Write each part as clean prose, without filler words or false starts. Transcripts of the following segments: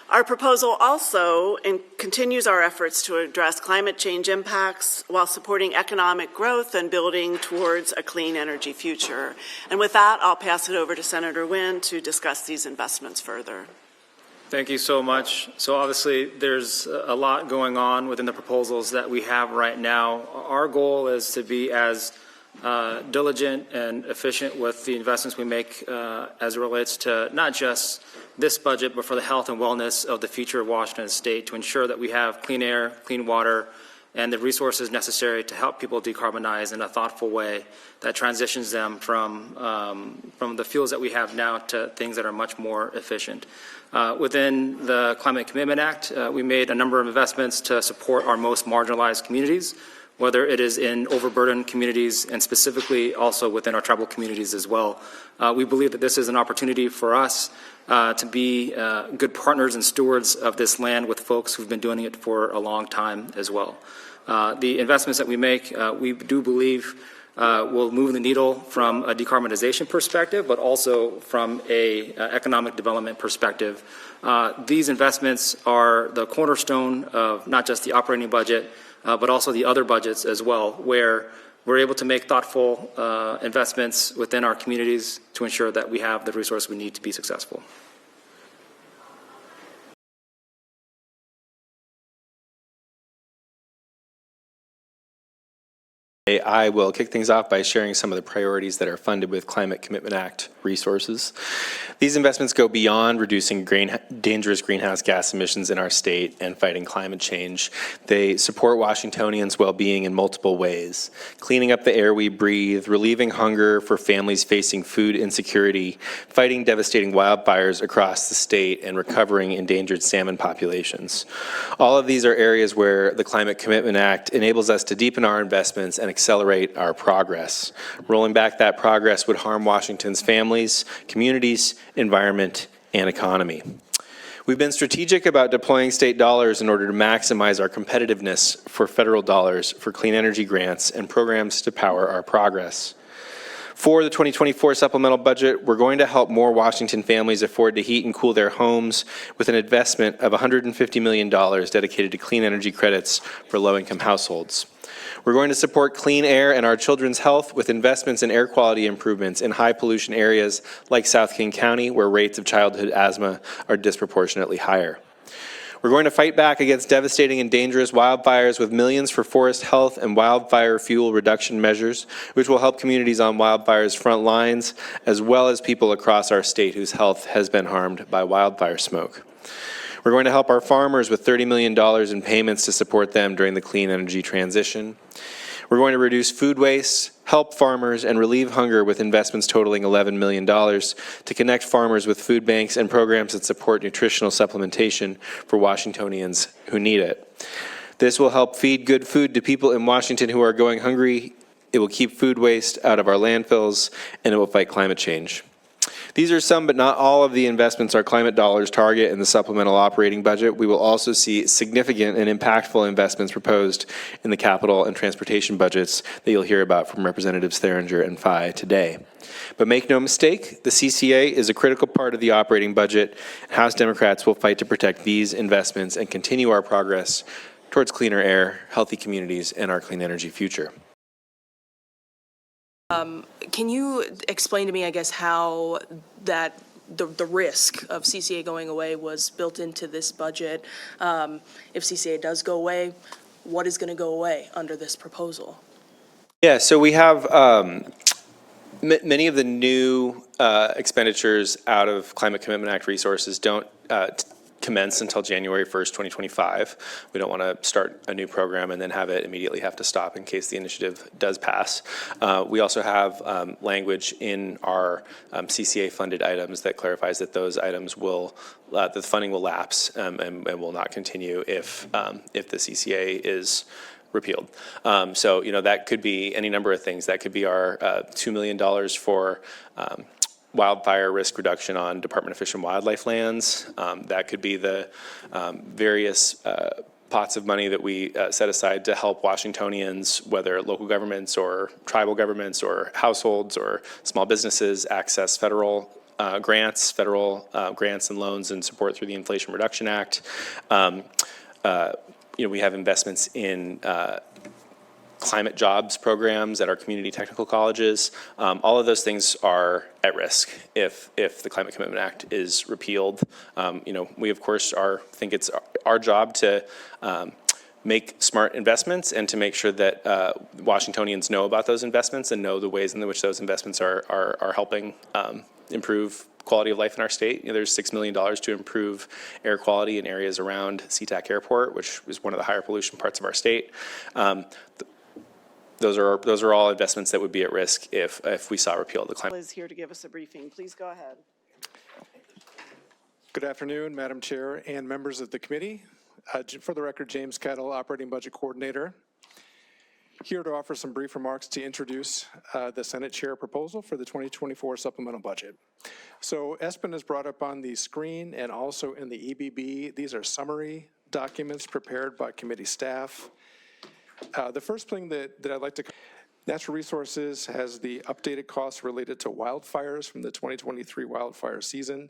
Our proposal also continues our efforts to address climate change impacts while supporting economic growth and building towards a clean energy future. And with that, I'll pass it over to Senator Wynn to discuss these investments further. Thank you so much. So obviously there's a lot going on within the proposals that we have right now. Our goal is to be as diligent and efficient with the investments we make as it relates to not just this budget, but for the health and wellness of the future of Washington State, to ensure that we have clean air, clean water, and the resources necessary to help people decarbonize in a thoughtful way that transitions them from the fuels that we have now to things that are much more efficient. Within the Climate Commitment Act, we made a number of investments to support our most marginalized communities, whether it is in overburdened communities and specifically also within our tribal communities as well. We believe that this is an opportunity for us to be good partners and stewards of this land with folks who've been doing it for a long time as well. The investments that we make, we do believe will move the needle from a decarbonization perspective, but also from a economic development perspective. These investments are the cornerstone of not just the operating budget, but also the other budgets as well, where we're able to make thoughtful investments within our communities to ensure that we have the resources we need to be successful. I will kick things off by sharing some of the priorities that are funded with Climate Commitment Act resources. These investments go beyond reducing dangerous greenhouse gas emissions in our state and fighting climate change. They support Washingtonians' well-being in multiple ways: cleaning up the air we breathe, relieving hunger for families facing food insecurity, fighting devastating wildfires across the state, and recovering endangered salmon populations. All of these are areas where the Climate Commitment Act enables us to deepen our investments and accelerate our progress. Rolling back that progress would harm Washington's families, communities, environment, and economy. We've been strategic about deploying state dollars in order to maximize our competitiveness for federal dollars for clean energy grants and programs to power our progress. For the 2024 supplemental budget, we're going to help more Washington families afford to heat and cool their homes with an investment of $150 million dedicated to clean energy credits for low-income households. We're going to support clean air and our children's health with investments in air quality improvements in high pollution areas like South King County, where rates of childhood asthma are disproportionately higher. We're going to fight back against devastating and dangerous wildfires with millions for forest health and wildfire fuel reduction measures, which will help communities on wildfire's front lines, as well as people across our state whose health has been harmed by wildfire smoke. We're going to help our farmers with $30 million in payments to support them during the clean energy transition. We're going to reduce food waste, help farmers, and relieve hunger with investments totaling $11 million to connect farmers with food banks and programs that support nutritional supplementation for Washingtonians who need it. This will help feed good food to people in Washington who are going hungry. It will keep food waste out of our landfills, and it will fight climate change. These are some, but not all, of the investments our climate dollars target in the supplemental operating budget. We will also see significant and impactful investments proposed in the capital and transportation budgets that you'll hear about from Representatives Theringer and Fye today. But make no mistake, the CCA is a critical part of the operating budget. House Democrats will fight to protect these investments and continue our progress towards cleaner air, healthy communities, and our clean energy future. Can you explain to me, I guess, how that the risk of CCA going away was built into this budget? If CCA does go away, what is going to go away under this proposal? Yeah, so we have many of the new expenditures out of Climate Commitment Act resources don't commence until January 1st, 2025. We don't want to start a new program and then have it immediately have to stop in case the initiative does pass. We also have language in our CCA funded items that clarifies that those items will, the funding will lapse and will not continue if the CCA is repealed. So, you know, that could be any number of things. That could be our $2 million for wildfire risk reduction on Department of Fish and Wildlife lands. That could be the various pots of money that we set aside to help Washingtonians, whether local governments or tribal governments or households or small businesses, access federal grants, federal grants and loans and support through the Inflation Reduction Act. We have investments in climate jobs programs at our community technical colleges. All of those things are at risk if the Climate Commitment Act is repealed. We of course think it's our job to make smart investments and to make sure that Washingtonians know about those investments and know the ways in which those investments are helping improve quality of life in our state. There's $6 million to improve air quality in areas around SeaTac Airport, which is one of the higher pollution parts of our state. Those are all investments that would be at risk if we saw repeal of the climate. Is here to give us a briefing. Please go ahead. Good afternoon, Madam Chair and members of the committee. For the record, James Kettle, Operating Budget Coordinator. Here to offer some brief remarks to introduce the Senate Chair proposal for the 2024 supplemental budget. So ESPN is brought up on the screen and also in the EBB. These are summary documents prepared by committee staff. The first thing that I'd like to, Natural Resources has the updated costs related to wildfires from the 2023 wildfire season.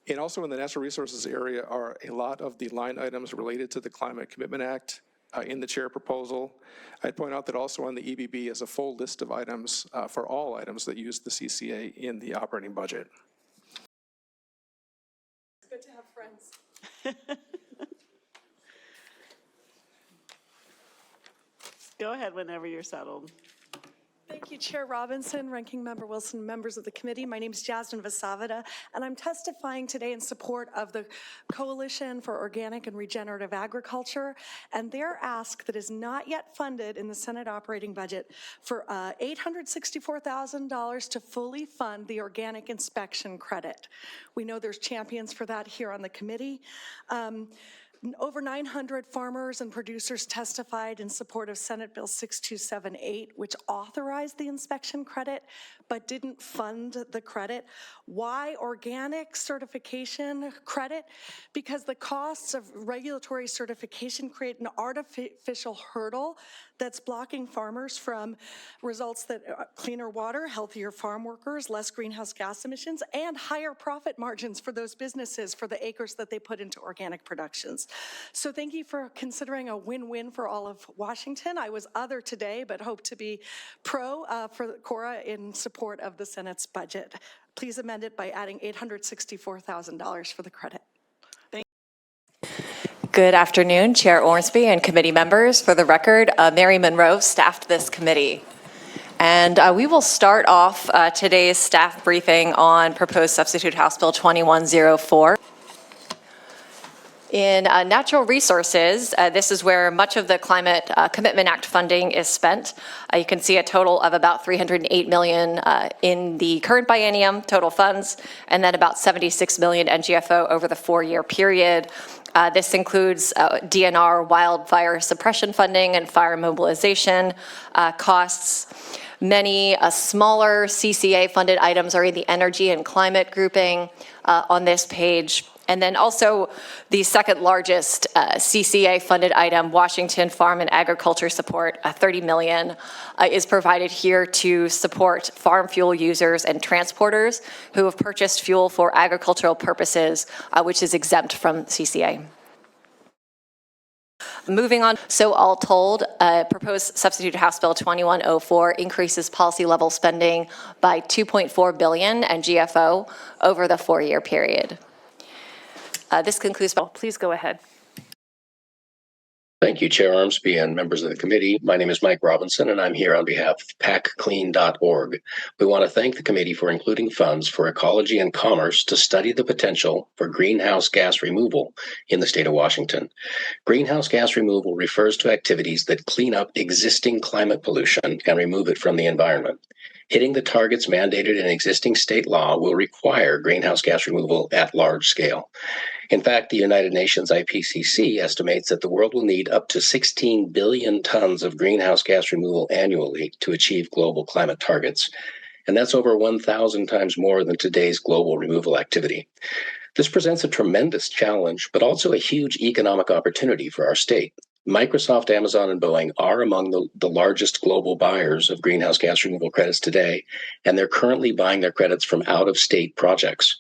And also in the Natural Resources area are a lot of the line items related to the Climate Commitment Act in the chair proposal. I'd point out that also on the EBB is a full list of items for all items that use the CCA in the operating budget. It's good to have friends. Go ahead whenever you're settled. Thank you, Chair Robinson, Ranking Member Wilson, members of the committee. My name is Jasmine Vasavada, and I'm testifying today in support of the Coalition for Organic and Regenerative Agriculture and their ask that is not yet funded in the Senate operating budget for $864,000 to fully fund the organic inspection credit. We know there's champions for that here on the committee. Over 900 farmers and producers testified in support of Senate Bill 6278, which authorized the inspection credit, but didn't fund the credit. Why organic certification credit? Because the costs of regulatory certification create an artificial hurdle that's blocking farmers from results that cleaner water, healthier farm workers, less greenhouse gas emissions, and higher profit margins for those businesses for the acres that they put into organic productions. So thank you for considering a win-win for all of Washington. I was other today, but hope to be pro for Cora in support of the Senate's budget. Please amend it by adding $864,000 for the credit. Good afternoon, Chair Ormsby and committee members. For the record, Mary Monroe staffed this committee. And we will start off today's staff briefing on proposed substitute House Bill 2104. In natural resources, this is where much of the Climate Commitment Act funding is spent. You can see a total of about $308 million in the current biennium, total funds, and then about $76 million NGFO over the 4-year period. This includes DNR wildfire suppression funding and fire mobilization costs. Many smaller CCA-funded items are in the energy and climate grouping on this page. And then also the second largest CCA-funded item, Washington Farm and Agriculture Support, $30 million, is provided here to support farm fuel users and transporters who have purchased fuel for agricultural purposes, which is exempt from CCA. Moving on, so all told, proposed substitute House Bill 2104 increases policy level spending by $2.4 billion and GFO over the 4-year period. This concludes. Please go ahead. Thank you, Chair Ormsby and members of the committee. My name is Mike Robinson, and I'm here on behalf of PacClean.org. We want to thank the committee for including funds for ecology and commerce to study the potential for greenhouse gas removal in the state of Washington. Greenhouse gas removal refers to activities that clean up existing climate pollution and remove it from the environment. Hitting the targets mandated in existing state law will require greenhouse gas removal at large scale. In fact, the United Nations IPCC estimates that the world will need up to 16 billion tons of greenhouse gas removal annually to achieve global climate targets. And that's over 1,000 times more than today's global removal activity. This presents a tremendous challenge, but also a huge economic opportunity for our state. Microsoft, Amazon, and Boeing are among the largest global buyers of greenhouse gas removal credits today, and they're currently buying their credits from out-of-state projects.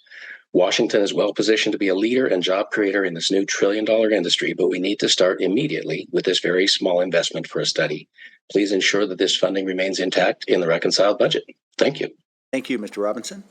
Washington is well positioned to be a leader and job creator in this new trillion-dollar industry, but we need to start immediately with this very small investment for a study. Please ensure that this funding remains intact in the reconciled budget. Thank you. Thank you, Mr. Robinson.